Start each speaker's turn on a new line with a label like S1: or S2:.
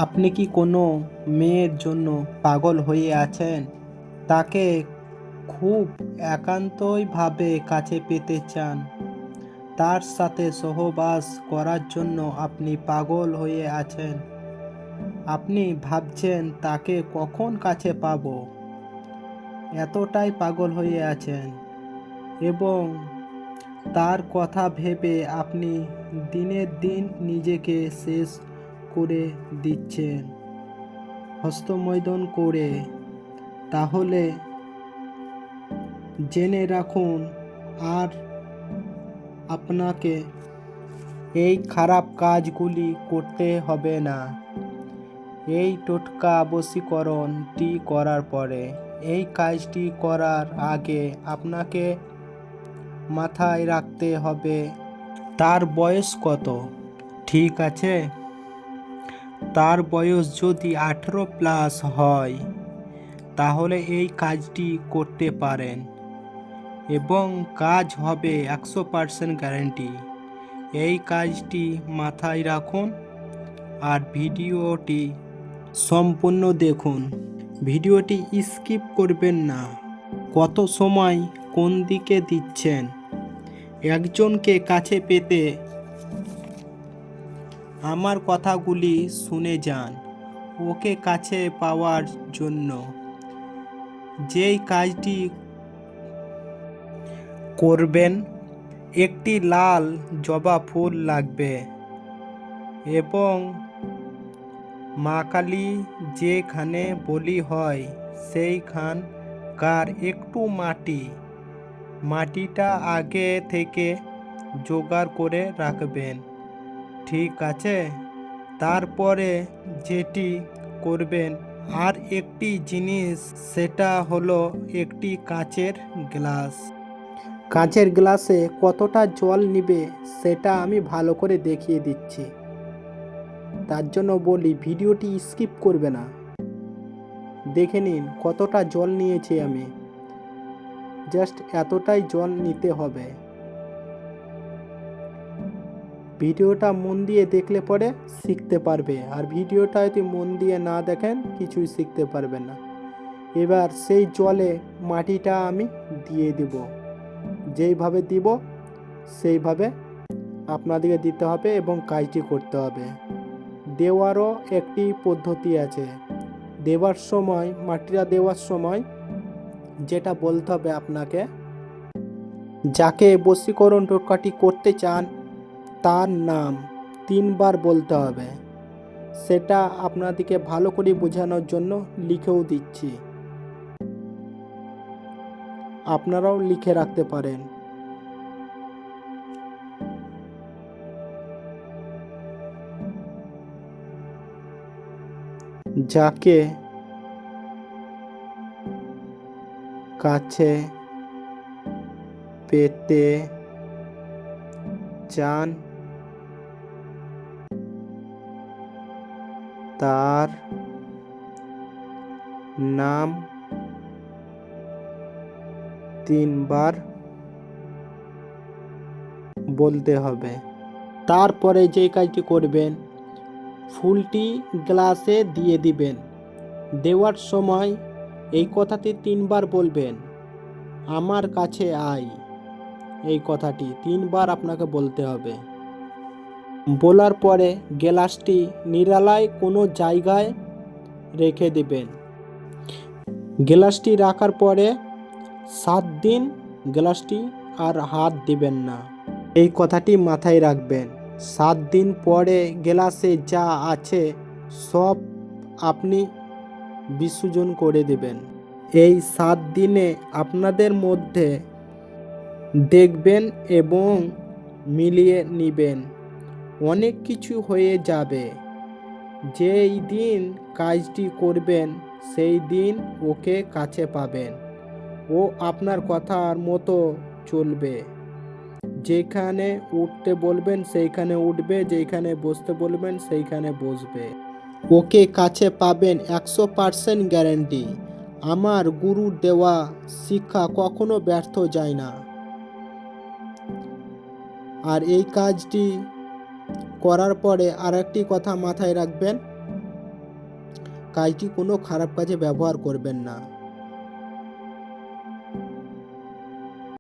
S1: আপনি কি কোনো মেয়ের জন্য পাগল হয়ে আছেন? তাকে খুব একান্তভাবে কাছে পেতে চান। তার সাথে সহবাস করার জন্য আপনি পাগল হয়ে আছেন। আপনি ভাবছেন তাকে কখন কাছে পাবো। এতটাই পাগল হয়ে আছেন এবং তার কথা ভেবে আপনি দিনের দিন নিজেকে শেষ করে দিচ্ছেন হস্তমৈথুন করে। তাহলে জেনে রাখুন, আর আপনাকে এই খারাপ কাজগুলি করতে হবে না। এই টোটকা বশীকরণটি করার পরে, এই কাজটি করার আগে আপনাকে মাথায় রাখতে হবে তার বয়স কত। ঠিক আছে? তার বয়স যদি 18+ হয় তাহলে এই কাজটি করতে পারেন এবং কাজ হবে 100% গ্যারান্টি। এই কাজটি মাথায় রাখুন আর ভিডিওটি সম্পূর্ণ দেখুন। ভিডিওটি স্কিপ করবেন না। কত সময় কোন দিকে দিচ্ছেন? একজনকে কাছে পেতে আমার কথাগুলি শুনে যান। ওকে কাছে পাওয়ার জন্য যেই কাজটি করবেন, একটি লাল জবা ফুল লাগবে এবং মা কালী যেখানে বলি হয় সেইখানকার একটু মাটিটা আগে থেকে জোগাড় করে রাখবেন। ঠিক আছে? তারপরে যেটি করবেন, আর একটি জিনিস, সেটা হলো একটি কাচের গ্লাস। কাচের গ্লাসে কতটা জল নিবে সেটা আমি ভালো করে দেখিয়ে দিচ্ছি। তার জন্য বলি ভিডিওটি স্কিপ করবে না। দেখে নিন কতটা জল নিয়েছি আমি। জাস্ট এতটাই জল নিতে হবে। ভিডিওটা মন দিয়ে দেখলে পরে শিখতে পারবে, আর ভিডিওটা যদি মন দিয়ে না দেখেন কিছুই শিখতে পারবে না। এবার সেই জলে মাটিটা আমি দিয়ে দিব। যেইভাবে দিব সেইভাবে আপনাদেরকে দিতে হবে এবং কাজটি করতে হবে। দেওয়ারও একটি পদ্ধতি আছে। মাটিটা দেওয়ার সময় যেটা বলতে হবে আপনাকে, যাকে বশীকরণ টোটকাটি করতে চান তার নাম 3বার বলতে হবে। সেটা আপনাদেরকে ভালো করে বোঝানোর জন্য লিখেও দিচ্ছি, আপনারাও লিখে রাখতে পারেন। যাকে কাছে পেতে চান তার নাম 3বার বলতে হবে। তারপরে যে কাজটি করবেন, ফুলটি গ্লাসে দিয়ে দিবেন। দেওয়ার সময় এই কথাটি 3বার বলবেন, আমার কাছে আয়। এই কথাটি 3বার আপনাকে বলতে হবে। বলার পরে গ্লাসটি নিরালায় কোনো জায়গায় রেখে দিবেন। গ্লাসটি রাখার পরে 7 দিন গ্লাসটি আর হাত দিবেন না। এই কথাটি মাথায় রাখবেন। 7 দিন পরে গ্লাসে যা আছে সব আপনি বিসর্জন করে দেবেন। এই 7 দিনে আপনাদের মধ্যে দেখবেন এবং মিলিয়ে নেবেন, অনেক কিছু হয়ে যাবে। যেই দিন কাজটি করবেন সেই দিন ওকে কাছে পাবেন। ও আপনার কথার মতো চলবে। যেখানে উঠতে বলবেন সেইখানে উঠবে, যেখানে বসতে বলবেন সেইখানে বসবে। ওকে কাছে পাবেন 100% গ্যারান্টি। আমার গুরুর দেওয়া শিক্ষা কখনো ব্যর্থ যায় না। আর এই কাজটি করার পরে আর একটি কথা মাথায় রাখবেন, কাজটি কোনো খারাপ কাজে ব্যবহার করবেন না।